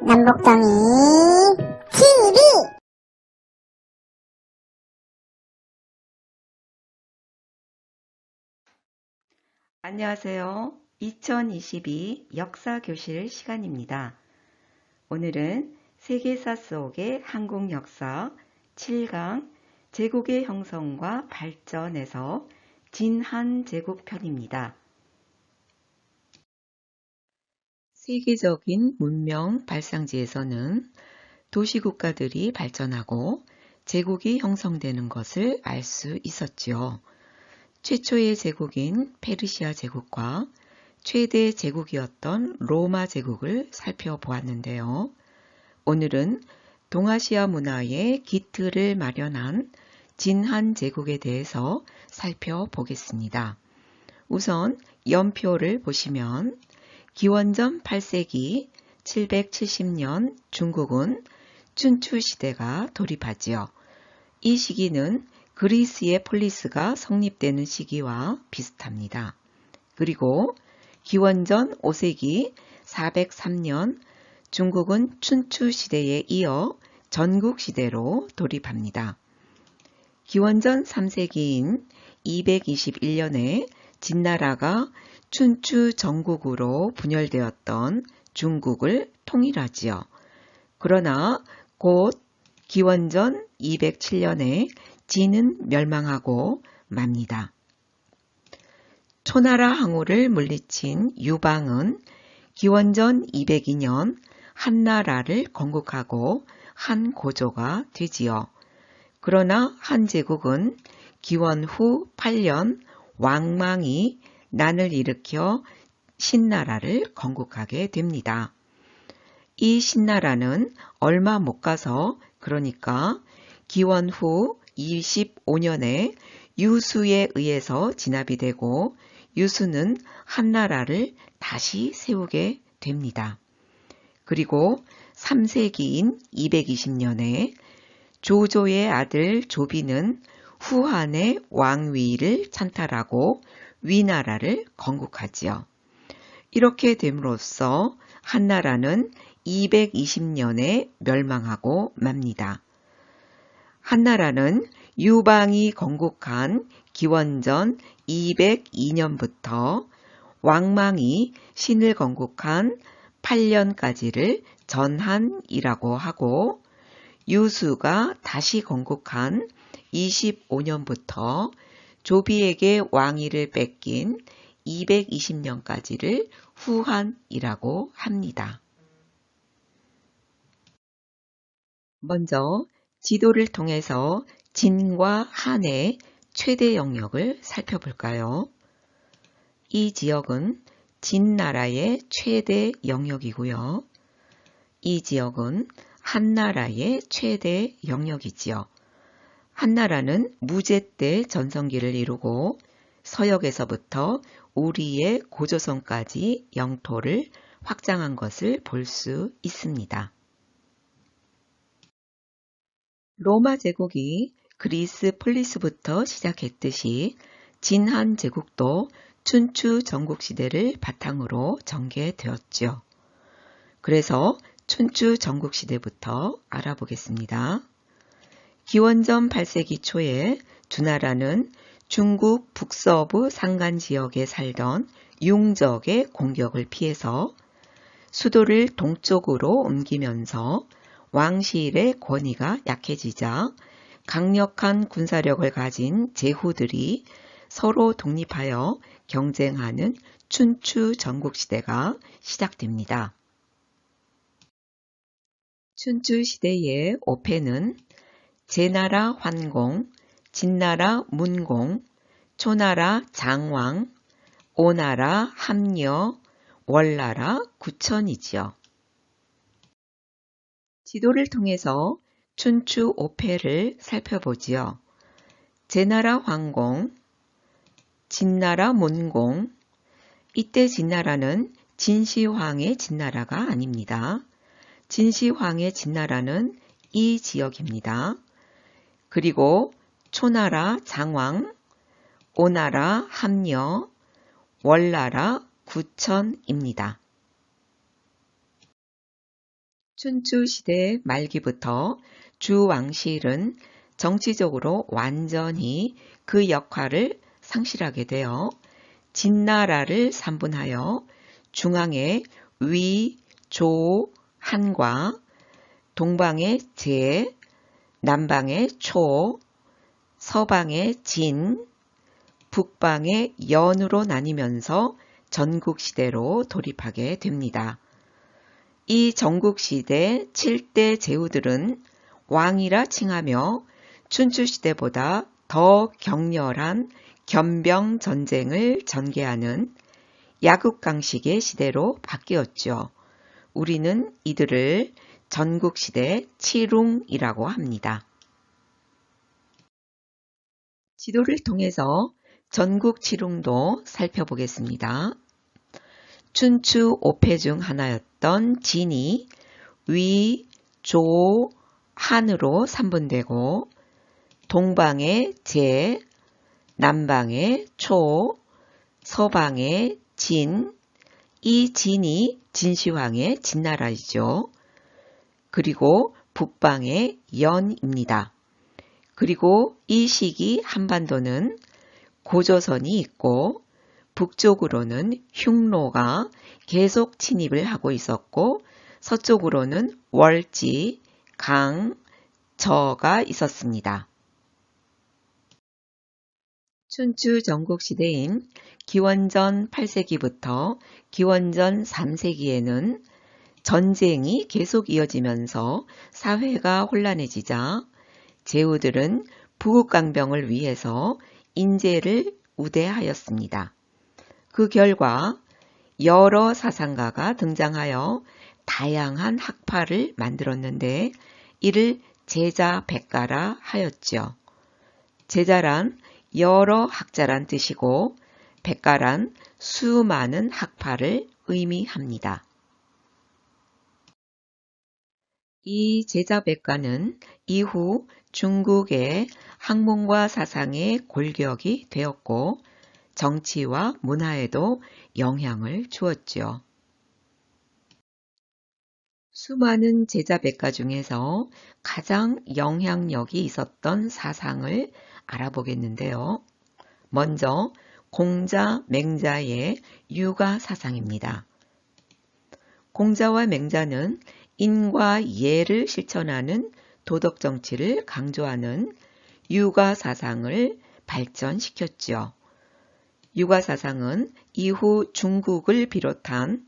남북정이 TV. 안녕하세요. 2022 역사교실 시간입니다. 오늘은 세계사 속의 한국 역사 7강 제국의 형성과 발전에서 진한제국 편입니다. 세계적인 문명 발상지에서는 도시국가들이 발전하고 제국이 형성되는 것을 알 수 있었지요. 최초의 제국인 페르시아 제국과 최대 제국이었던 로마 제국을 살펴보았는데요. 오늘은 동아시아 문화의 기틀을 마련한 진한 제국에 대해서 살펴보겠습니다. 우선 연표를 보시면 기원전 8세기 770년 중국은 춘추 시대가 돌입하지요. 이 시기는 그리스의 폴리스가 성립되는 시기와 비슷합니다. 그리고 기원전 5세기 403년 중국은 춘추 시대에 이어 전국 시대로 돌입합니다. 기원전 3세기인 221년에 진나라가 춘추 전국으로 분열되었던 중국을 통일하지요. 그러나 곧 기원전 207년에 진은 멸망하고 맙니다. 초나라 항우를 물리친 유방은 기원전 202년 한나라를 건국하고 한고조가 되지요. 그러나 한제국은 기원 후 8년 왕망이 난을 일으켜 신나라를 건국하게 됩니다. 이 신나라는 얼마 못 가서 그러니까 기원 후 25년에 유수에 의해서 진압이 되고 유수는 한나라를 다시 세우게 됩니다. 그리고 3세기인 220년에 조조의 아들 조비는 후한의 왕위를 찬탈하고 위나라를 건국하지요. 이렇게 됨으로써 한나라는 220년에 멸망하고 맙니다. 한나라는 유방이 건국한 기원전 202년부터 왕망이 신을 건국한 8년까지를 전한이라고 하고 유수가 다시 건국한 25년부터 조비에게 왕위를 뺏긴 220년까지를 후한이라고 합니다. 먼저 지도를 통해서 진과 한의 최대 영역을 살펴볼까요? 이 지역은 진나라의 최대 영역이고요. 이 지역은 한나라의 최대 영역이지요. 한나라는 무제 때 전성기를 이루고 서역에서부터 우리의 고조선까지 영토를 확장한 것을 볼 수 있습니다. 로마 제국이 그리스 폴리스부터 시작했듯이 진한 제국도 춘추 전국 시대를 바탕으로 전개되었죠. 그래서 춘추 전국 시대부터 알아보겠습니다. 기원전 8세기 초에 주나라는 중국 북서부 산간 지역에 살던 융적의 공격을 피해서 수도를 동쪽으로 옮기면서 왕실의 권위가 약해지자 강력한 군사력을 가진 제후들이 서로 독립하여 경쟁하는 춘추 전국시대가 시작됩니다. 춘추 시대의 오패는 제나라 환공, 진나라 문공, 초나라 장왕, 오나라 함녀, 월나라 구천이지요. 지도를 통해서 춘추 오패를 살펴보지요. 제나라 황공, 진나라 문공, 이때 진나라는 진시황의 진나라가 아닙니다. 진시황의 진나라는 이 지역입니다. 그리고 초나라 장왕, 오나라 함녀, 월나라 구천입니다. 춘추시대 말기부터 주왕실은 정치적으로 완전히 그 역할을 상실하게 되어 진나라를 삼분하여 중앙에 위, 조, 한과 동방의 제, 남방의 초, 서방의 진, 북방의 연으로 나뉘면서 전국시대로 돌입하게 됩니다. 이 전국시대 7대 제후들은 왕이라 칭하며 춘추시대보다 더 격렬한 견병 전쟁을 전개하는 야국강식의 시대로 바뀌었죠. 우리는 이들을 전국시대 칠웅이라고 합니다. 지도를 통해서 전국 칠웅도 살펴보겠습니다. 춘추 5패 중 하나였던 진이 위, 조, 한으로 삼분되고 동방의 제, 남방의 초, 서방의 진, 이 진이 진시황의 진나라이죠. 그리고 북방의 연입니다. 그리고 이 시기 한반도는 고조선이 있고 북쪽으로는 흉노가 계속 침입을 하고 있었고 서쪽으로는 월지, 강, 저가 있었습니다. 춘추 전국시대인 기원전 8세기부터 기원전 3세기에는 전쟁이 계속 이어지면서 사회가 혼란해지자 제후들은 부국강병을 위해서 인재를 우대하였습니다. 그 결과 여러 사상가가 등장하여 다양한 학파를 만들었는데 이를 제자백가라 하였죠. 제자란 여러 학자란 뜻이고 백가란 수많은 학파를 의미합니다. 이 제자백가는 이후 중국의 학문과 사상의 골격이 되었고 정치와 문화에도 영향을 주었죠. 수많은 제자백가 중에서 가장 영향력이 있었던 사상을 알아보겠는데요. 먼저 공자, 맹자의 유가 사상입니다. 공자와 맹자는 인과 예를 실천하는 도덕 정치를 강조하는 유가 사상을 발전시켰죠. 유가 사상은 이후 중국을 비롯한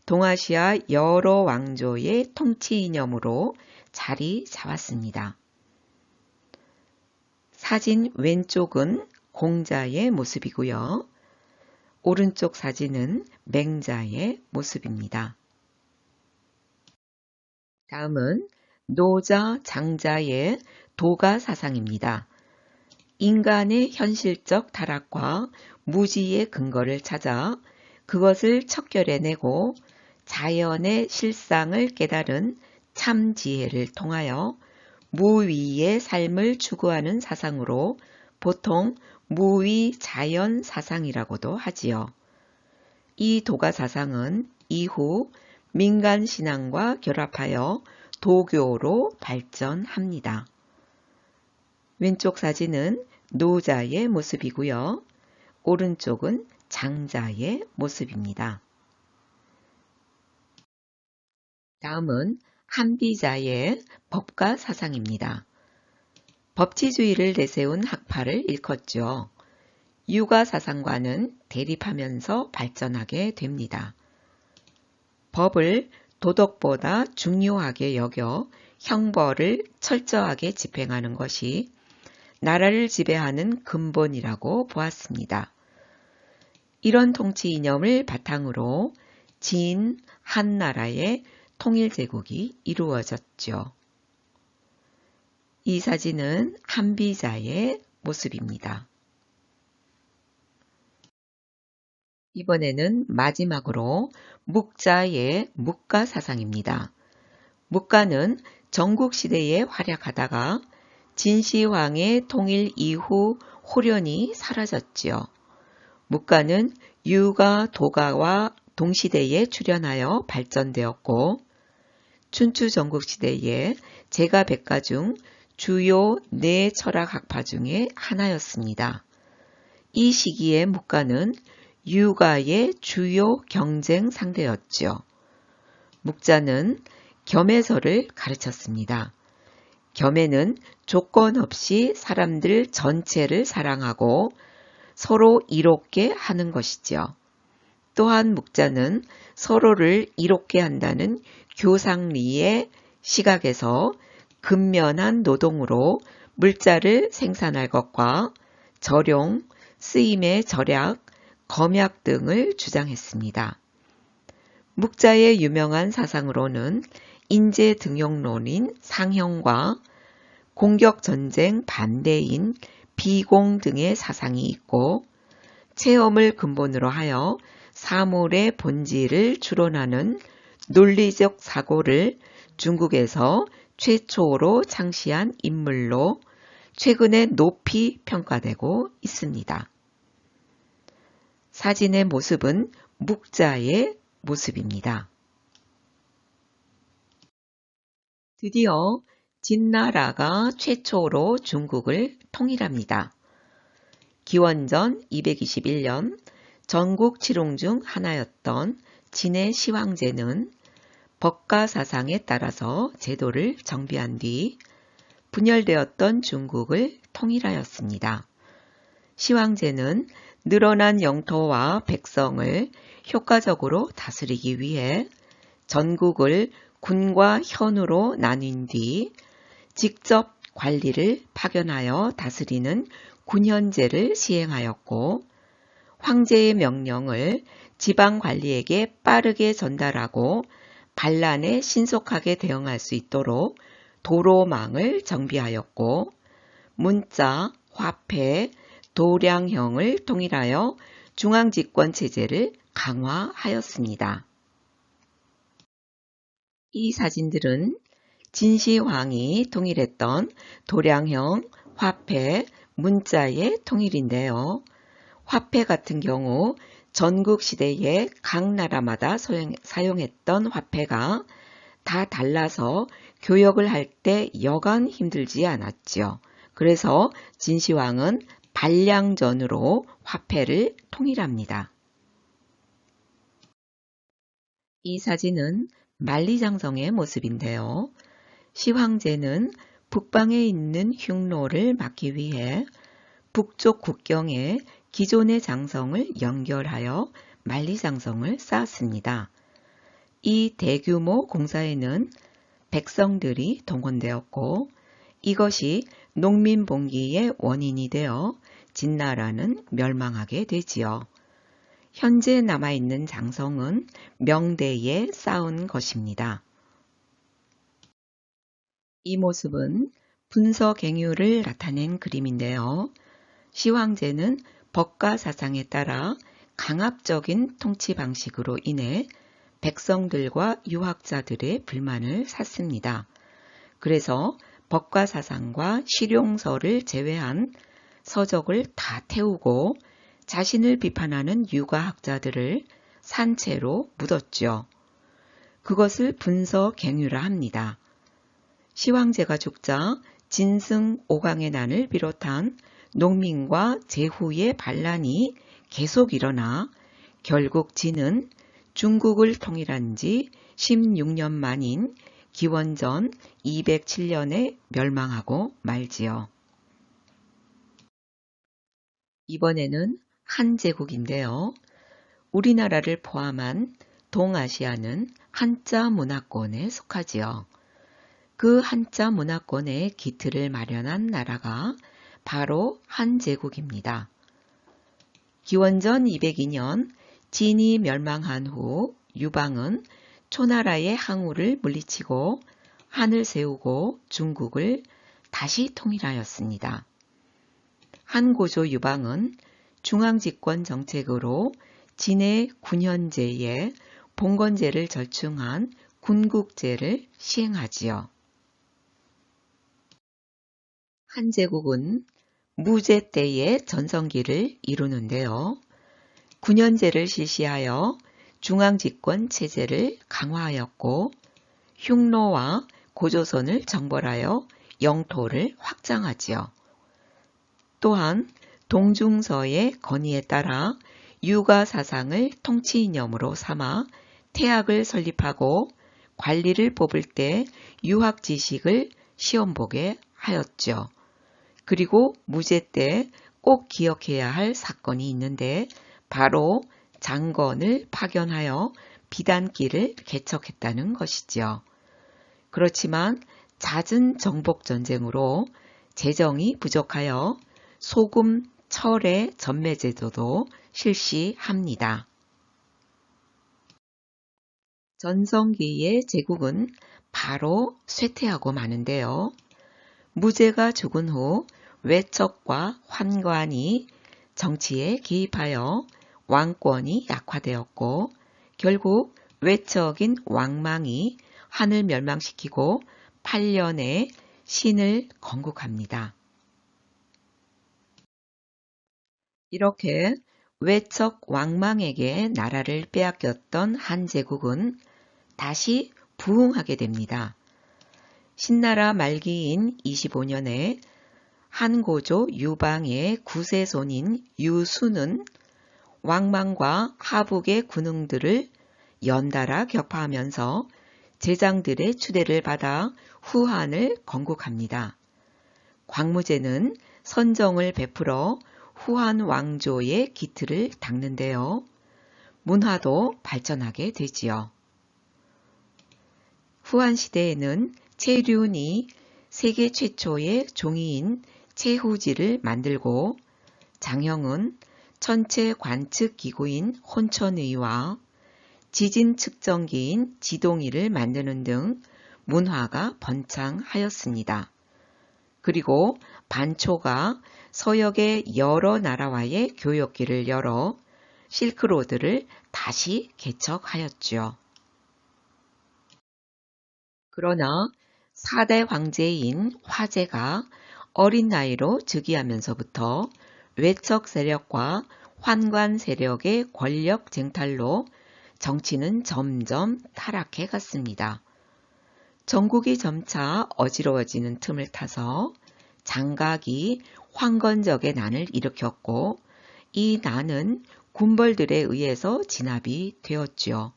동아시아 여러 왕조의 통치 이념으로 자리 잡았습니다. 사진 왼쪽은 공자의 모습이고요. 오른쪽 사진은 맹자의 모습입니다. 다음은 노자, 장자의 도가 사상입니다. 인간의 현실적 타락과 무지의 근거를 찾아 그것을 척결해내고 자연의 실상을 깨달은 참 지혜를 통하여 무위의 삶을 추구하는 사상으로 보통 무위 자연 사상이라고도 하지요. 이 도가 사상은 이후 민간 신앙과 결합하여 도교로 발전합니다. 왼쪽 사진은 노자의 모습이고요. 오른쪽은 장자의 모습입니다. 다음은 한비자의 법가 사상입니다. 법치주의를 내세운 학파를 일컫죠. 유가 사상과는 대립하면서 발전하게 됩니다. 법을 도덕보다 중요하게 여겨 형벌을 철저하게 집행하는 것이 나라를 지배하는 근본이라고 보았습니다. 이런 통치 이념을 바탕으로 진, 한나라의 통일제국이 이루어졌죠. 이 사진은 한비자의 모습입니다. 이번에는 마지막으로 묵자의 묵가 사상입니다. 묵가는 전국시대에 활약하다가 진시황의 통일 이후 호련히 사라졌지요. 묵가는 유가, 도가와 동시대에 출현하여 발전되었고 춘추 전국시대의 제가백가 중 주요 4철학학파 중에 하나였습니다. 이 시기의 묵가는 유가의 주요 경쟁 상대였죠. 묵자는 겸해서를 가르쳤습니다. 겸해는 조건 없이 사람들 전체를 사랑하고 서로 이롭게 하는 것이죠. 또한 묵자는 서로를 이롭게 한다는 교상리의 시각에서 근면한 노동으로 물자를 생산할 것과 절용, 쓰임의 절약, 검약 등을 주장했습니다. 묵자의 유명한 사상으로는 인재등용론인 상형과 공격전쟁 반대인 비공 등의 사상이 있고 체험을 근본으로 하여 사물의 본질을 추론하는 논리적 사고를 중국에서 최초로 창시한 인물로 최근에 높이 평가되고 있습니다. 사진의 모습은 묵자의 모습입니다. 드디어 진나라가 최초로 중국을 통일합니다. 기원전 221년 전국 칠홍 중 하나였던 진의 시황제는 법가사상에 따라서 제도를 정비한 뒤 분열되었던 중국을 통일하였습니다. 시황제는 늘어난 영토와 백성을 효과적으로 다스리기 위해 전국을 군과 현으로 나뉜 뒤 직접 관리를 파견하여 다스리는 군현제를 시행하였고 황제의 명령을 지방관리에게 빠르게 전달하고 반란에 신속하게 대응할 수 있도록 도로망을 정비하였고 문자, 화폐, 도량형을 통일하여 중앙집권체제를 강화하였습니다. 이 사진들은 진시황이 통일했던 도량형, 화폐, 문자의 통일인데요. 화폐 같은 경우 전국 시대에 각 나라마다 사용했던 화폐가 다 달라서 교역을 할 때 여간 힘들지 않았죠. 그래서 진시황은 반량전으로 화폐를 통일합니다. 이 사진은 만리장성의 모습인데요. 시황제는 북방에 있는 흉노를 막기 위해 북쪽 국경에 기존의 장성을 연결하여 만리장성을 쌓았습니다. 이 대규모 공사에는 백성들이 동원되었고 이것이 농민봉기의 원인이 되어 진나라는 멸망하게 되지요. 현재 남아있는 장성은 명대에 쌓은 것입니다. 이 모습은 분서갱유를 나타낸 그림인데요. 시황제는 법가 사상에 따라 강압적인 통치 방식으로 인해 백성들과 유학자들의 불만을 샀습니다. 그래서 법가 사상과 실용서를 제외한 서적을 다 태우고 자신을 비판하는 유가학자들을 산채로 묻었죠. 그것을 분서갱유라 합니다. 시황제가 죽자 진승 오강의 난을 비롯한 농민과 제후의 반란이 계속 일어나 결국 진은 중국을 통일한 지 16년 만인 기원전 207년에 멸망하고 말지요. 이번에는 한제국인데요. 우리나라를 포함한 동아시아는 한자 문화권에 속하지요. 그 한자 문화권의 기틀을 마련한 나라가 바로 한제국입니다. 기원전 202년 진이 멸망한 후 유방은 초나라의 항우를 물리치고 한을 세우고 중국을 다시 통일하였습니다. 한고조 유방은 중앙집권 정책으로 진의 군현제에 봉건제를 절충한 군국제를 시행하지요. 한제국은 무제 때의 전성기를 이루는데요. 군현제를 실시하여 중앙집권 체제를 강화하였고 흉노와 고조선을 정벌하여 영토를 확장하지요. 또한 동중서의 건의에 따라 유가 사상을 통치 이념으로 삼아 태학을 설립하고 관리를 뽑을 때 유학 지식을 시험보게 하였죠. 그리고 무제 때 꼭 기억해야 할 사건이 있는데 바로 장건을 파견하여 비단길을 개척했다는 것이지요. 그렇지만 잦은 정복전쟁으로 재정이 부족하여 소금, 철의 전매제도도 실시합니다. 전성기의 제국은 바로 쇠퇴하고 마는데요. 무제가 죽은 후 외척과 환관이 정치에 개입하여 왕권이 약화되었고 결국 외척인 왕망이 한을 멸망시키고 8년에 신을 건국합니다. 이렇게 외척 왕망에게 나라를 빼앗겼던 한 제국은 다시 부흥하게 됩니다. 신나라 말기인 25년에 한고조 유방의 9세손인 유수는 왕망과 하북의 군웅들을 연달아 격파하면서 제장들의 추대를 받아 후한을 건국합니다. 광무제는 선정을 베풀어 후한 왕조의 기틀을 닦는데요. 문화도 발전하게 되지요. 후한 시대에는 체륜이 세계 최초의 종이인 체후지를 만들고 장형은 천체 관측 기구인 혼천의와 지진 측정기인 지동이를 만드는 등 문화가 번창하였습니다. 그리고 반초가 서역의 여러 나라와의 교역길을 열어 실크로드를 다시 개척하였죠. 그러나 4대 황제인 화제가 어린 나이로 즉위하면서부터 외척 세력과 환관 세력의 권력 쟁탈로 정치는 점점 타락해 갔습니다. 전국이 점차 어지러워지는 틈을 타서 장각이 황건적의 난을 일으켰고 이 난은 군벌들에 의해서 진압이 되었죠.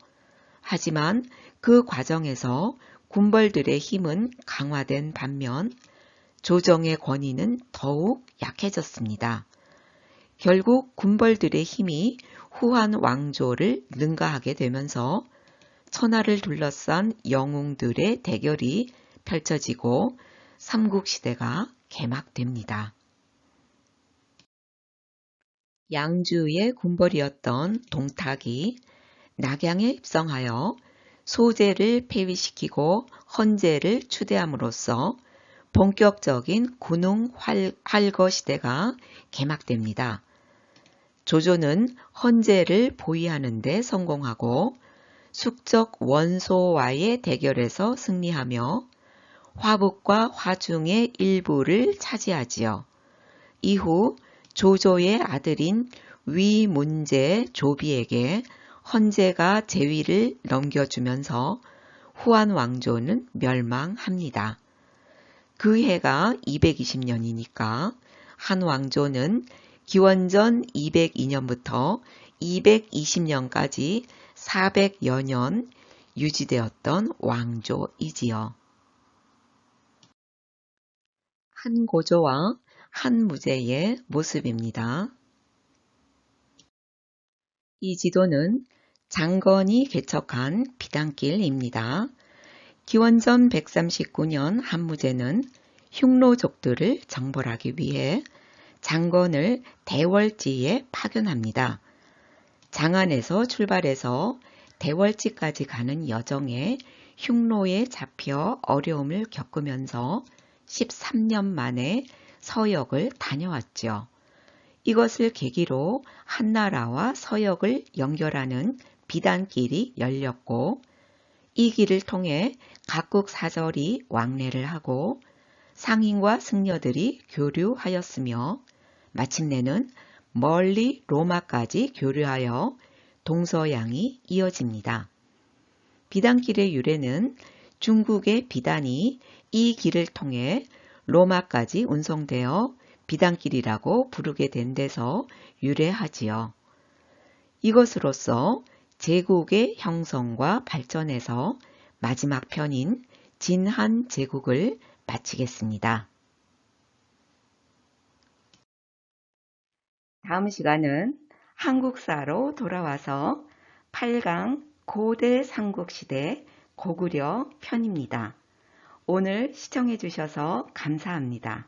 하지만 그 과정에서 군벌들의 힘은 강화된 반면 조정의 권위는 더욱 약해졌습니다. 결국 군벌들의 힘이 후한 왕조를 능가하게 되면서 천하를 둘러싼 영웅들의 대결이 펼쳐지고 삼국시대가 개막됩니다. 양주의 군벌이었던 동탁이 낙양에 입성하여 소제를 폐위시키고 헌제를 추대함으로써 본격적인 군웅 활거 시대가 개막됩니다. 조조는 헌제를 보위하는 데 성공하고 숙적 원소와의 대결에서 승리하며 화북과 화중의 일부를 차지하지요. 이후 조조의 아들인 위문제 조비에게 헌제가 제위를 넘겨주면서 후한 왕조는 멸망합니다. 그 해가 220년이니까 한 왕조는 기원전 202년부터 220년까지 400여 년 유지되었던 왕조이지요. 한고조와 한무제의 모습입니다. 이 지도는 장건이 개척한 비단길입니다. 기원전 139년 한무제는 흉노족들을 정벌하기 위해 장건을 대월지에 파견합니다. 장안에서 출발해서 대월지까지 가는 여정에 흉노에 잡혀 어려움을 겪으면서 13년 만에 서역을 다녀왔죠. 이것을 계기로 한나라와 서역을 연결하는 비단길이 열렸고 이 길을 통해 각국 사절이 왕래를 하고 상인과 승려들이 교류하였으며 마침내는 멀리 로마까지 교류하여 동서양이 이어집니다. 비단길의 유래는 중국의 비단이 이 길을 통해 로마까지 운송되어 비단길이라고 부르게 된 데서 유래하지요. 이것으로써 제국의 형성과 발전에서 마지막 편인 진한 제국을 마치겠습니다. 다음 시간은 한국사로 돌아와서 8강 고대 삼국시대 고구려 편입니다. 오늘 시청해 주셔서 감사합니다.